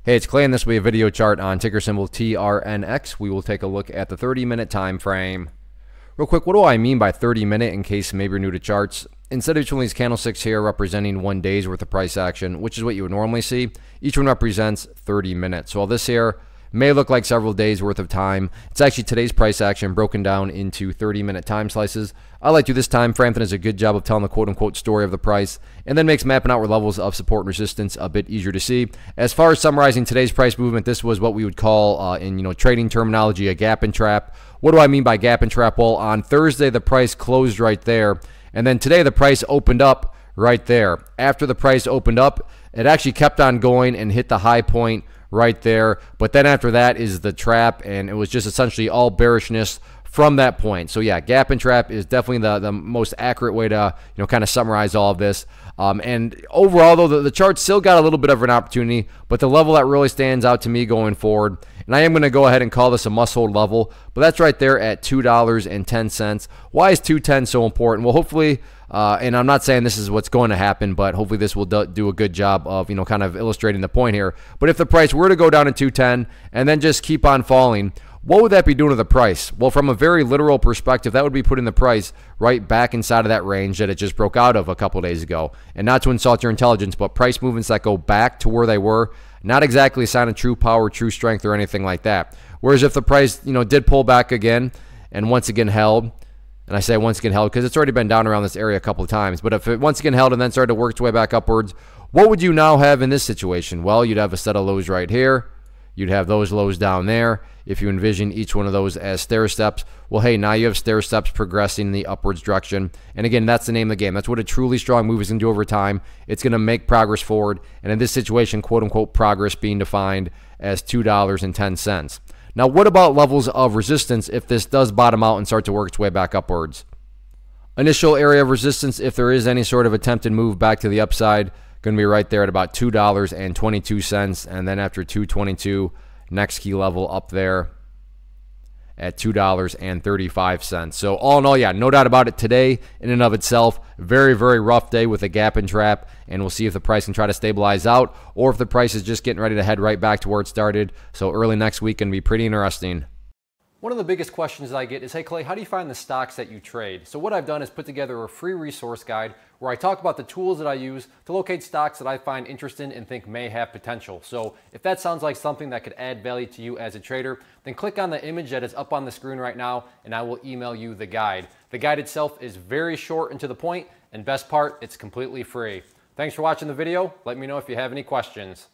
Hey, it's Clay, and this will be a video chart on ticker symbol TRNX. We will take a look at the 30-minute time frame. Real quick, what do I mean by 30-minute in case maybe you're new to charts? Instead of each one of these candlesticks here representing 1 day's worth of price action, which is what you would normally see, each one represents 30 minutes. So while this here may look like several days worth of time, it's actually today's price action broken down into 30-minute time slices. I like to do this time frame that does a good job of telling the quote-unquote story of the price, and then makes mapping out where levels of support and resistance a bit easier to see. As far as summarizing today's price movement, this was what we would call in trading terminology a gap and trap. What do I mean by gap and trap? Well, on Thursday the price closed right there, and then today the price opened up right there. After the price opened up, it actually kept on going and hit the high point right there, but then after that is the trap, and it was just essentially all bearishness from that point. So yeah, gap and trap is definitely the most accurate way to kind of summarize all of this. And overall though, the chart still got a little bit of an opportunity, but the level that really stands out to me going forward, and I am going to go ahead and call this a must-hold level, but that's right there at $2.10. Why is $2.10 so important? Well, hopefully, and I'm not saying this is what's going to happen, but hopefully this will do a good job of kind of illustrating the point here. But if the price were to go down to $2.10 and then just keep on falling, what would that be doing to the price? Well, from a very literal perspective, that would be putting the price right back inside of that range that it just broke out of a couple days ago. And not to insult your intelligence, but price movements that go back to where they were, not exactly a sign of true power, true strength, or anything like that. Whereas if the price, did pull back again and once again held, and I say once again held because it's already been down around this area a couple of times, but if it once again held and then started to work its way back upwards, what would you now have in this situation? Well, you'd have a set of lows right here. You'd have those lows down there. If you envision each one of those as stair steps, well, hey, now you have stair steps progressing in the upwards direction. And again, that's the name of the game. That's what a truly strong move is going to do over time. It's going to make progress forward. And in this situation, quote unquote, progress being defined as $2.10. Now, what about levels of resistance if this does bottom out and start to work its way back upwards? Initial area of resistance, if there is any sort of attempted move back to the upside, going to be right there at about $2.22, and then after $2.22, next key level up there at $2.35. So all in all, yeah, no doubt about it, today in and of itself, very, very rough day with a gap and trap, and we'll see if the price can try to stabilize out or if the price is just getting ready to head right back to where it started. So early next week can be pretty interesting. One of the biggest questions I get is, hey Clay, how do you find the stocks that you trade? So what I've done is put together a free resource guide where I talk about the tools that I use to locate stocks that I find interesting and think may have potential. So if that sounds like something that could add value to you as a trader, then click on the image that is up on the screen right now and I will email you the guide. The guide itself is very short and to the point, and best part, it's completely free. Thanks for watching the video. Let me know if you have any questions.